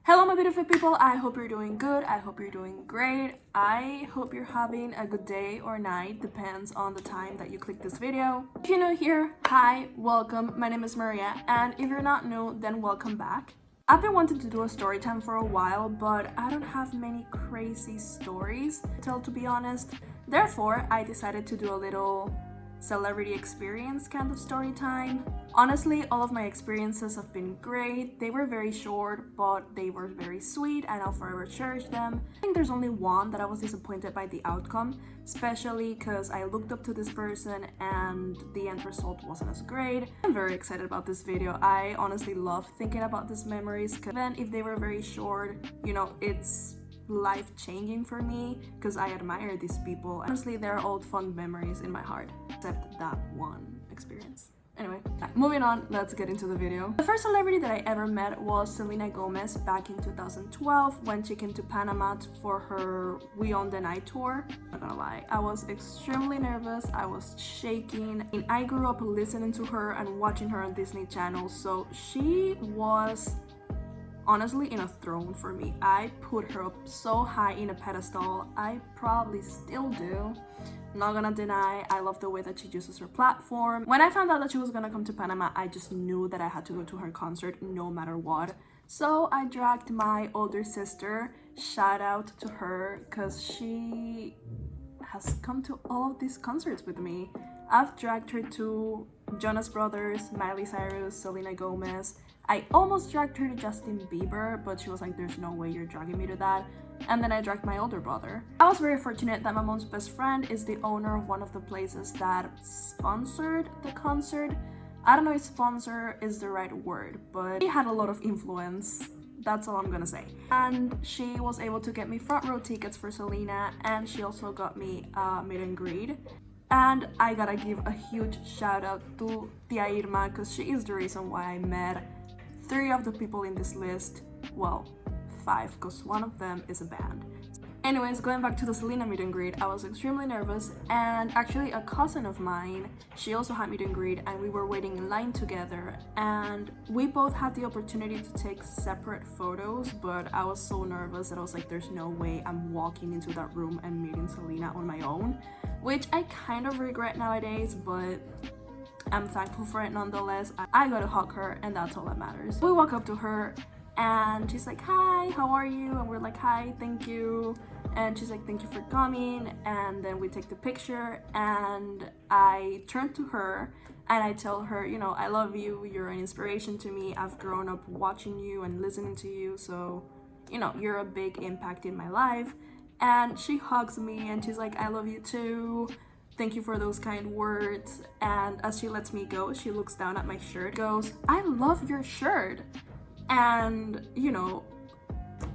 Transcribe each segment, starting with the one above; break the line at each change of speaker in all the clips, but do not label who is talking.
Hello my beautiful people, I hope you're doing good, I hope you're doing great, I hope you're having a good day or night, depends on the time that you click this video. If you're new here, hi, welcome, my name is Maria, and if you're not new, then welcome back. I've been wanting to do a story time for a while, but I don't have many crazy stories to tell, to be honest. Therefore, I decided to do a little celebrity experience kind of story time. Honestly, all of my experiences have been great. They were very short, but they were very sweet and I'll forever cherish them. I think there's only one that I was disappointed by the outcome, especially because I looked up to this person and the end result wasn't as great. I'm very excited about this video. I honestly love thinking about these memories, because even if they were very short, you know, it's life-changing for me because I admire these people. Honestly, they're all fond memories in my heart, except that one experience. Anyway, moving on, let's get into the video. The first celebrity that I ever met was Selena Gomez back in 2012 when she came to Panama for her We On The Night tour. I'm not gonna lie, I was extremely nervous, I was shaking, and I grew up listening to her and watching her on Disney Channel, so she was honestly in a throne for me. I put her up so high in a pedestal. I probably still do. Not gonna deny, I love the way that she uses her platform. When I found out that she was gonna come to Panama, I just knew that I had to go to her concert no matter what. So I dragged my older sister, shout out to her, because she has come to all of these concerts with me. I've dragged her to Jonas Brothers, Miley Cyrus, Selena Gomez. I almost dragged her to Justin Bieber, but she was like, there's no way you're dragging me to that. And then I dragged my older brother. I was very fortunate that my mom's best friend is the owner of one of the places that sponsored the concert. I don't know if sponsor is the right word, but she had a lot of influence. That's all I'm gonna say. And she was able to get me front row tickets for Selena, and she also got me a meet and greet. And I gotta give a huge shout out to Tia Irma, because she is the reason why I met 3 of the people in this list. Well, 5, because one of them is a band. Anyways, going back to the Selena meet and greet, I was extremely nervous, and actually a cousin of mine, she also had meet and greet, and we were waiting in line together, and we both had the opportunity to take separate photos, but I was so nervous that I was like, there's no way I'm walking into that room and meeting Selena on my own, which I kind of regret nowadays, but I'm thankful for it nonetheless. I got to hug her, and that's all that matters. We walk up to her and she's like, hi, how are you? And we're like, hi, thank you. And she's like, thank you for coming. And then we take the picture, and I turn to her and I tell her, you know, I love you, you're an inspiration to me, I've grown up watching you and listening to you, so you know, you're a big impact in my life. And she hugs me and she's like, I love you too, thank you for those kind words. And as she lets me go, she looks down at my shirt, goes, I love your shirt. And you know,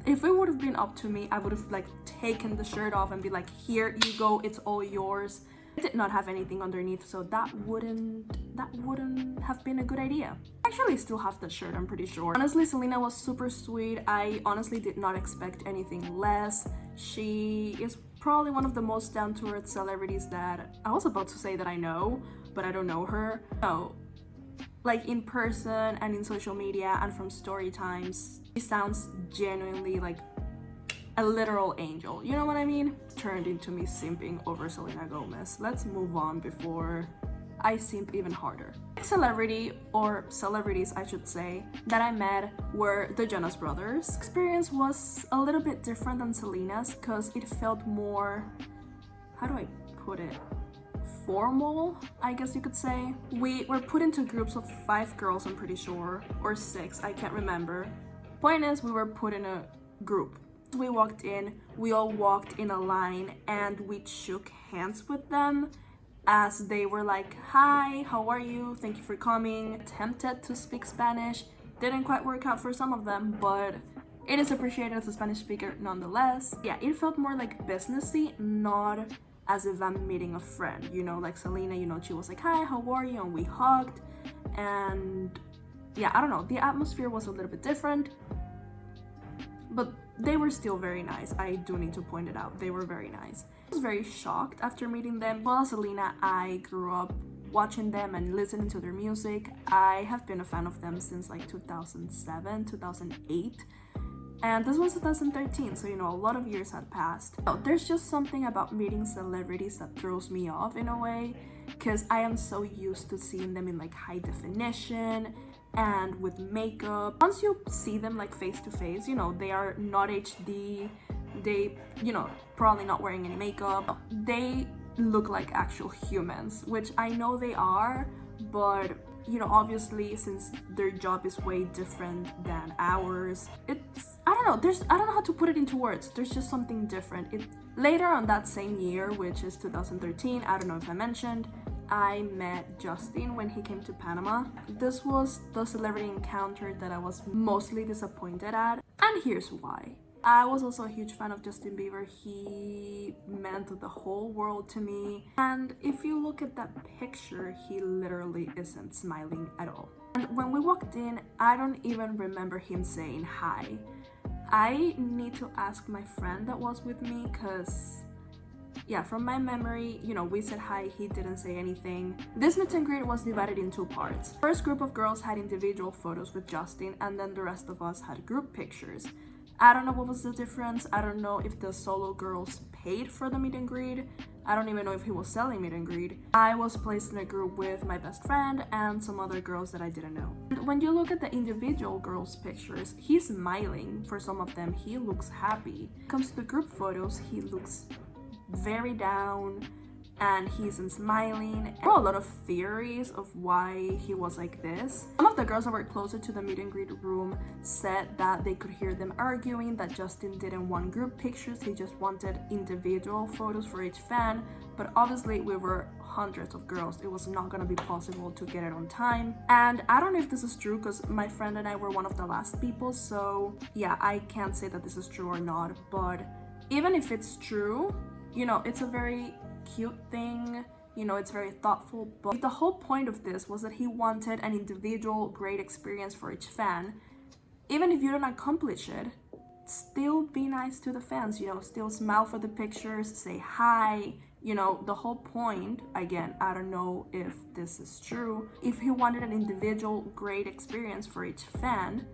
if it would have been up to me, I would have like taken the shirt off and be like, here you go, it's all yours. I did not have anything underneath, so that wouldn't have been a good idea. I actually still have the shirt, I'm pretty sure. Honestly, Selena was super sweet. I honestly did not expect anything less. She is probably one of the most down-to-earth celebrities that I was about to say that I know, but I don't know her. No, like in person and in social media and from story times, she sounds genuinely like a literal angel, you know what I mean? Turned into me simping over Selena Gomez. Let's move on before I simp even harder. Next celebrity, or celebrities I should say, that I met were the Jonas Brothers. Experience was a little bit different than Selena's because it felt more, how do I put it, formal, I guess you could say. We were put into groups of 5 girls, I'm pretty sure, or 6, I can't remember. Point is, we were put in a group. We walked in, we all walked in a line, and we shook hands with them as they were like, hi, how are you, thank you for coming. Attempted to speak Spanish, didn't quite work out for some of them, but it is appreciated as a Spanish speaker nonetheless. Yeah, it felt more like businessy, not as if I'm meeting a friend, you know, like Selena, you know, she was like, hi, how are you, and we hugged, and yeah, I don't know, the atmosphere was a little bit different, but they were still very nice. I do need to point it out, they were very nice. I was very shocked after meeting them. Well, as Selena, I grew up watching them and listening to their music. I have been a fan of them since like 2007, 2008. And this was 2013, so you know, a lot of years had passed. There's just something about meeting celebrities that throws me off in a way, because I am so used to seeing them in like high definition and with makeup. Once you see them like face to face, you know, they are not HD, they, you know, probably not wearing any makeup. They look like actual humans, which I know they are, but you know, obviously since their job is way different than ours, it's, I don't know how to put it into words. There's just something different. Later on that same year, which is 2013, I don't know if I mentioned, I met Justin when he came to Panama. This was the celebrity encounter that I was mostly disappointed at, and here's why. I was also a huge fan of Justin Bieber. He meant the whole world to me. And if you look at that picture, he literally isn't smiling at all. And when we walked in, I don't even remember him saying hi. I need to ask my friend that was with me, because yeah, from my memory, you know, we said hi, he didn't say anything. This meet and greet was divided in two parts. First group of girls had individual photos with Justin, and then the rest of us had group pictures. I don't know what was the difference. I don't know if the solo girls paid for the meet and greet. I don't even know if he was selling meet and greet. I was placed in a group with my best friend and some other girls that I didn't know. And when you look at the individual girls' pictures, he's smiling. For some of them, he looks happy. When it comes to the group photos, he looks very down and he isn't smiling. There are a lot of theories of why he was like this. Some of the girls that were closer to the meet and greet room said that they could hear them arguing, that Justin didn't want group pictures, he just wanted individual photos for each fan. But obviously we were hundreds of girls, it was not gonna be possible to get it on time. And I don't know if this is true, because my friend and I were one of the last people, so yeah, I can't say that this is true or not. But even if it's true, you know, it's a very cute thing, you know, it's very thoughtful. But the whole point of this was that he wanted an individual great experience for each fan. Even if you don't accomplish it, still be nice to the fans, you know, still smile for the pictures, say hi, you know. The whole point, again, I don't know if this is true, if he wanted an individual great experience for each fan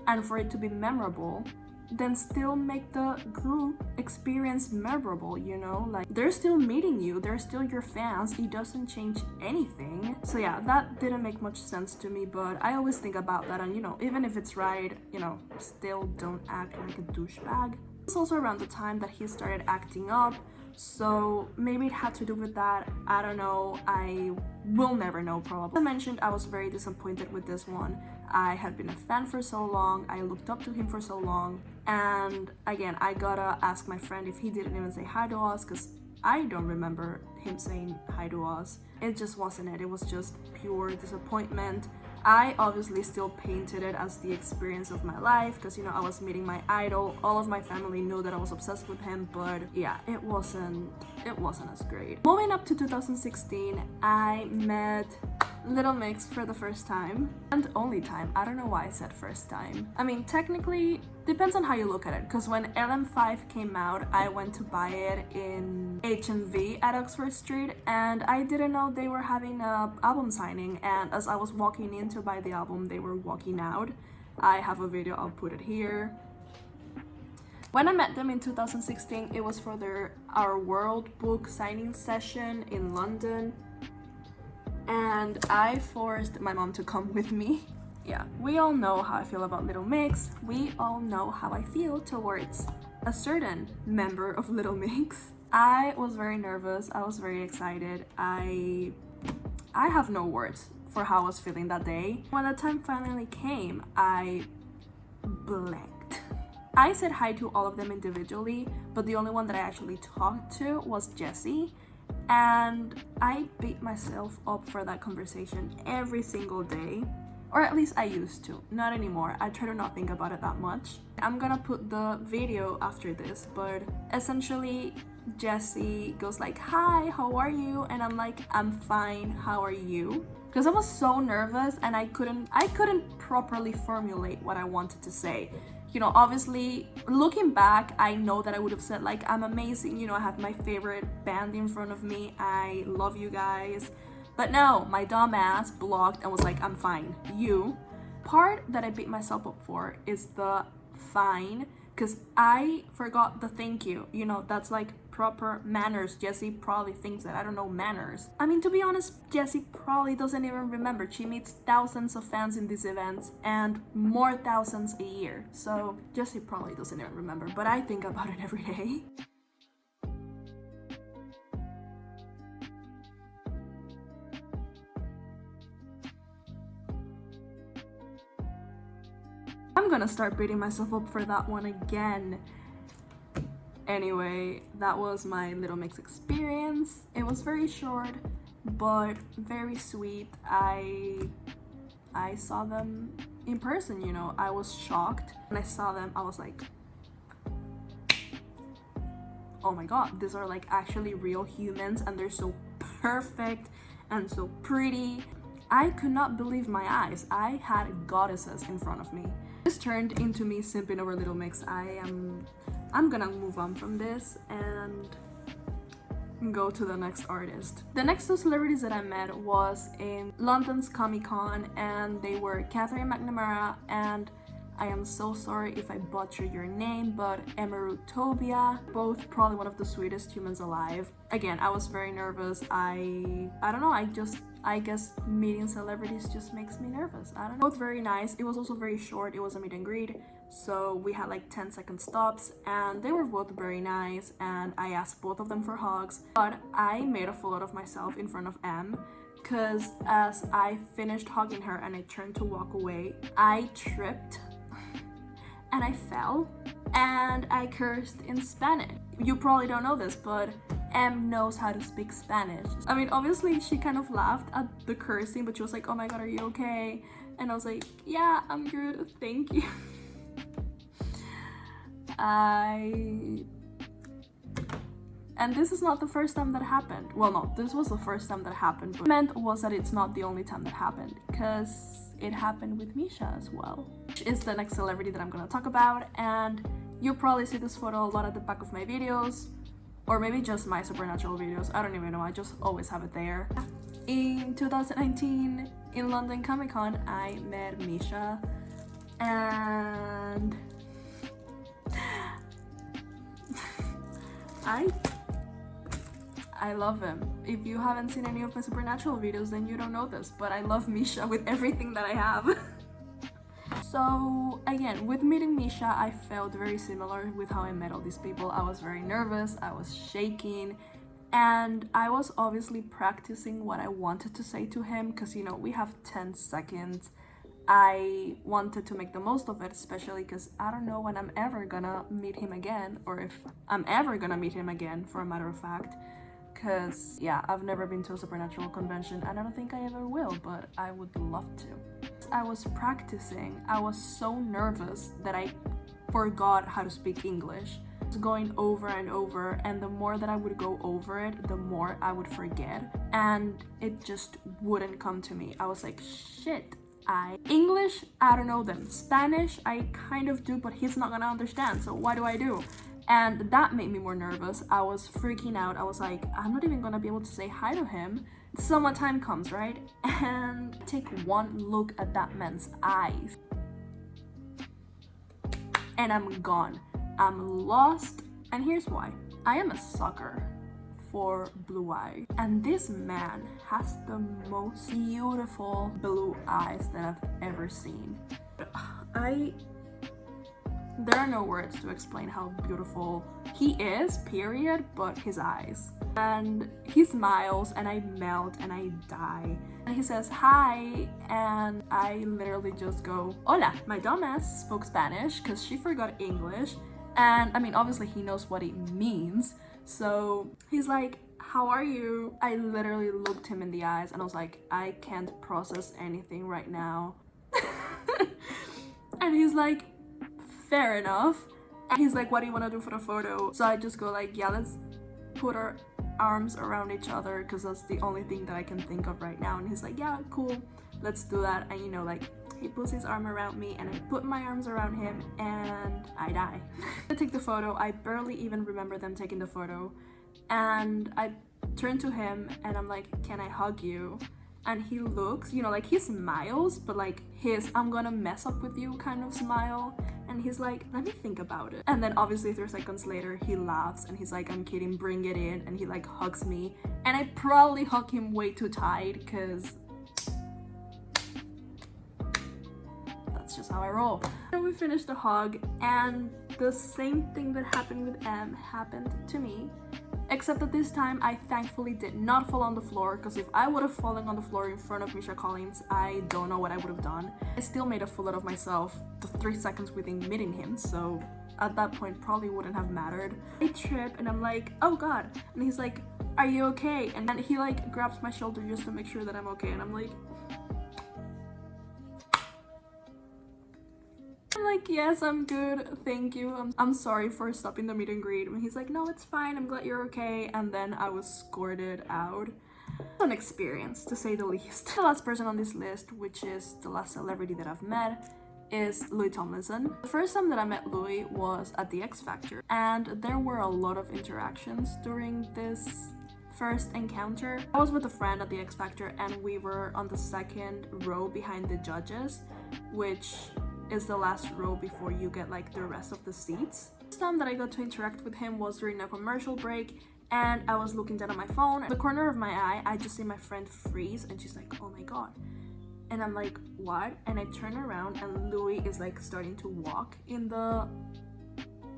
and for it to be memorable, then still make the group experience memorable, you know? Like, they're still meeting you, they're still your fans, it doesn't change anything. So yeah, that didn't make much sense to me, but I always think about that, and you know, even if it's right, you know, still don't act like a douchebag. It's also around the time that he started acting up, so maybe it had to do with that. I don't know, I will never know probably. As I mentioned, I was very disappointed with this one. I had been a fan for so long, I looked up to him for so long, and again, I gotta ask my friend if he didn't even say hi to us, because I don't remember him saying hi to us. It just wasn't it, it was just pure disappointment. I obviously still painted it as the experience of my life, because you know, I was meeting my idol, all of my family knew that I was obsessed with him, but yeah, it wasn't as great. Moving up to 2016, I met Little Mix for the first time, and only time. I don't know why I said first time. I mean, technically, depends on how you look at it, because when LM5 came out, I went to buy it in HMV at Oxford Street, and I didn't know they were having a album signing, and as I was walking in to buy the album, they were walking out. I have a video, I'll put it here. When I met them in 2016, it was for Our World book signing session in London, and I forced my mom to come with me. Yeah, we all know how I feel about Little Mix. We all know how I feel towards a certain member of Little Mix. I was very nervous, I was very excited. I have no words for how I was feeling that day. When the time finally came, I blanked. I said hi to all of them individually, but the only one that I actually talked to was Jessie. And I beat myself up for that conversation every single day, or at least I used to. Not anymore, I try to not think about it that much. I'm gonna put the video after this, but essentially Jessie goes like, hi, how are you? And I'm like, I'm fine, how are you? Because I was so nervous and I couldn't properly formulate what I wanted to say. You know, obviously, looking back, I know that I would have said like, I'm amazing, you know, I have my favorite band in front of me, I love you guys. But no, my dumb ass blocked and was like, I'm fine, you. Part that I beat myself up for is the fine, because I forgot the thank you. You know, that's like proper manners. Jessie probably thinks that I don't know manners. I mean, to be honest, Jessie probably doesn't even remember. She meets thousands of fans in these events and more thousands a year. So Jessie probably doesn't even remember, but I think about it every day. I'm gonna start beating myself up for that one again. Anyway, that was my Little Mix experience. It was very short, but very sweet. I saw them in person, you know. I was shocked when I saw them. I was like, oh my god, these are like actually real humans, and they're so perfect and so pretty. I could not believe my eyes. I had goddesses in front of me. This turned into me simping over Little Mix. I'm gonna move on from this and go to the next artist. The next two celebrities that I met was in London's Comic-Con, and they were Catherine McNamara and, I am so sorry if I butcher your name, but Emeru Tobia. Both probably one of the sweetest humans alive. Again, I was very nervous. I don't know, I guess meeting celebrities just makes me nervous. I don't know. Both very nice. It was also very short. It was a meet and greet. So we had like 10-second stops, and they were both very nice, and I asked both of them for hugs. But I made a fool out of myself in front of M, because as I finished hugging her and I turned to walk away, I tripped and I fell and I cursed in Spanish. You probably don't know this, but M knows how to speak Spanish. I mean, obviously she kind of laughed at the cursing, but she was like, oh my god, are you okay? And I was like, yeah, I'm good, thank you. And this is not the first time that happened. Well, no, this was the first time that happened, but what I meant was that it's not the only time that happened, because it happened with Misha as well. Which is the next celebrity that I'm gonna talk about, and you'll probably see this photo a lot at the back of my videos, or maybe just my supernatural videos. I don't even know, I just always have it there. In 2019, in London Comic-Con, I met Misha, and I love him. If you haven't seen any of my supernatural videos, then you don't know this, but I love Misha with everything that I have. So again, with meeting Misha, I felt very similar with how I met all these people. I was very nervous, I was shaking, and I was obviously practicing what I wanted to say to him, because you know, we have 10 seconds. I wanted to make the most of it, especially because I don't know when I'm ever gonna meet him again, or if I'm ever gonna meet him again, for a matter of fact. Because yeah, I've never been to a supernatural convention, and I don't think I ever will, but I would love to. I was practicing. I was so nervous that I forgot how to speak English. I was going over and over, and the more that I would go over it, the more I would forget, and it just wouldn't come to me. I was like, shit. English, I don't know them. Spanish, I kind of do, but he's not gonna understand, so what do I do? And that made me more nervous. I was freaking out. I was like, I'm not even gonna be able to say hi to him. So when time comes, right? And take one look at that man's eyes, and I'm gone. I'm lost, and here's why. I am a sucker for blue eyes, and this man has the most beautiful blue eyes that I've ever seen. There are no words to explain how beautiful he is, period, but his eyes. And he smiles, and I melt, and I die. And he says hi, and I literally just go, hola. My dumbass spoke Spanish because she forgot English, and I mean, obviously he knows what it means. So he's like, how are you? I literally looked him in the eyes, and I was like, I can't process anything right now. And he's like, fair enough. And he's like, what do you want to do for the photo? So I just go like, yeah, let's put our arms around each other, because that's the only thing that I can think of right now. And he's like, yeah, cool, let's do that. And you know, like, he puts his arm around me, and I put my arms around him, and I die. I take the photo. I barely even remember them taking the photo, and I turn to him and I'm like, can I hug you? And he looks, you know, like, he smiles, but like his I'm gonna mess up with you kind of smile. And And he's like, let me think about it. And then obviously 3 seconds later, he laughs and he's like, I'm kidding, bring it in. And he like hugs me. And I probably hug him way too tight because that's just how I roll. And we finished the hug, and the same thing that happened with M happened to me. Except that this time I thankfully did not fall on the floor, because if I would have fallen on the floor in front of Misha Collins, I don't know what I would have done. I still made a fool out of myself the 3 seconds within meeting him, so at that point probably wouldn't have mattered. I trip and I'm like, oh god, and he's like, are you okay? And then he like grabs my shoulder just to make sure that I'm okay, and I'm like, yes, I'm good, thank you. I'm sorry for stopping the meet and greet. And he's like, no, it's fine, I'm glad you're okay. And then I was escorted out. An experience, to say the least. The last person on this list, which is the last celebrity that I've met, is Tomlinson. The first time that I met Louis was at the X Factor, and there were a lot of interactions during this first encounter. I was with a friend at the X Factor, and we were on the second row behind the judges, which is the last row before you get like the rest of the seats. The first time that I got to interact with him was during a commercial break, and I was looking down at my phone. In the corner of my eye, I just see my friend freeze, and she's like, oh my god. And I'm like, what? And I turn around and Louis is like starting to walk in the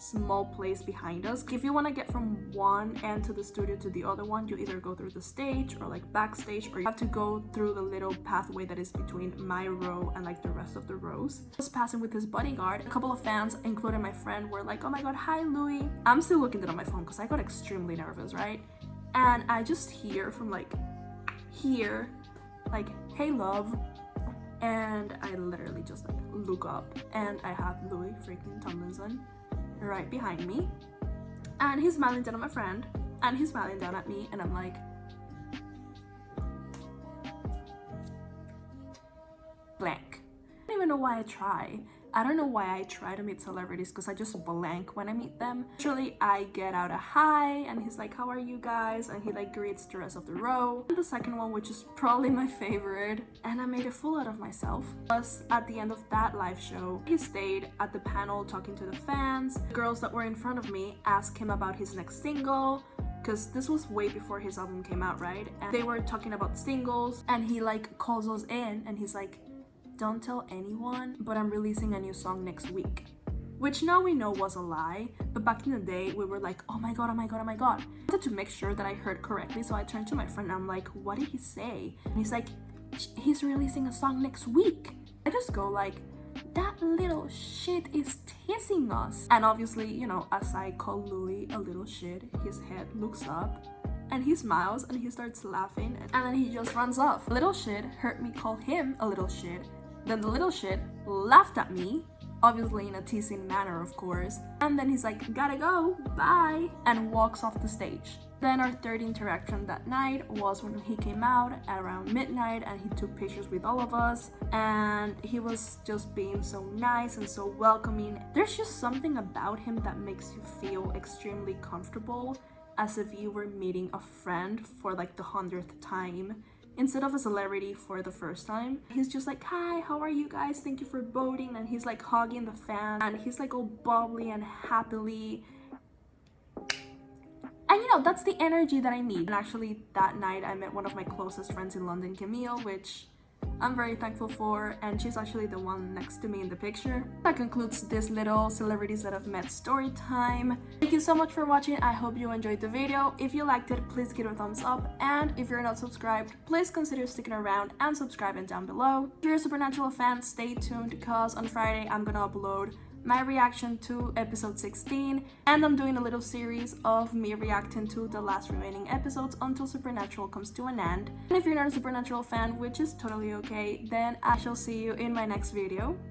small place behind us. If you want to get from one end to the studio to the other one, you either go through the stage or like backstage, or you have to go through the little pathway that is between my row and like the rest of the rows. I was passing with his bodyguard. A couple of fans, including my friend, were like, oh my god, hi Louis. I'm still looking down at my phone because I got extremely nervous, right? And I just hear from like here, like, hey love. And I literally just like look up, and I have Louis freaking Tomlinson right behind me, and he's smiling down at my friend, and he's smiling down at me, and I'm like, blank. I don't even know why I try. I don't know why I try to meet celebrities, because I just blank when I meet them. Usually I get out a hi, and he's like, how are you guys? And he like greets the rest of the row. And the second one, which is probably my favorite, and I made a fool out of myself, was at the end of that live show. He stayed at the panel talking to the fans. The girls that were in front of me asked him about his next single, because this was way before his album came out, right? And they were talking about singles, and he like calls us in, and he's like, don't tell anyone, but I'm releasing a new song next week. Which now we know was a lie, but back in the day we were like, oh my god, oh my god, oh my god. I wanted to make sure that I heard correctly, so I turned to my friend and I'm like, what did he say? And he's like, he's releasing a song next week. I just go like, that little shit is teasing us. And obviously, you know, as I call Louis a little shit, his head looks up and he smiles and he starts laughing, and then he just runs off. Little shit heard me call him a little shit. Then the little shit laughed at me, obviously in a teasing manner, of course, and then he's like, gotta go, bye, and walks off the stage. Then our third interaction that night was when he came out at around midnight, and he took pictures with all of us, and he was just being so nice and so welcoming. There's just something about him that makes you feel extremely comfortable, as if you were meeting a friend for like the 100th time, instead of a celebrity for the first time. He's just like, hi, how are you guys? Thank you for voting. And he's like hugging the fan, and he's like all bubbly and happily. And you know, that's the energy that I need. And actually that night I met one of my closest friends in London, Camille, which I'm very thankful for, and she's actually the one next to me in the picture. That concludes this little celebrities that I've met story time. Thank you so much for watching. I hope you enjoyed the video. If you liked it, please give it a thumbs up, and if you're not subscribed, please consider sticking around and subscribing down below. If you're a Supernatural fan, stay tuned, because on Friday I'm gonna upload my reaction to episode 16, and I'm doing a little series of me reacting to the last remaining episodes until Supernatural comes to an end. And if you're not a Supernatural fan, which is totally okay, then I shall see you in my next video.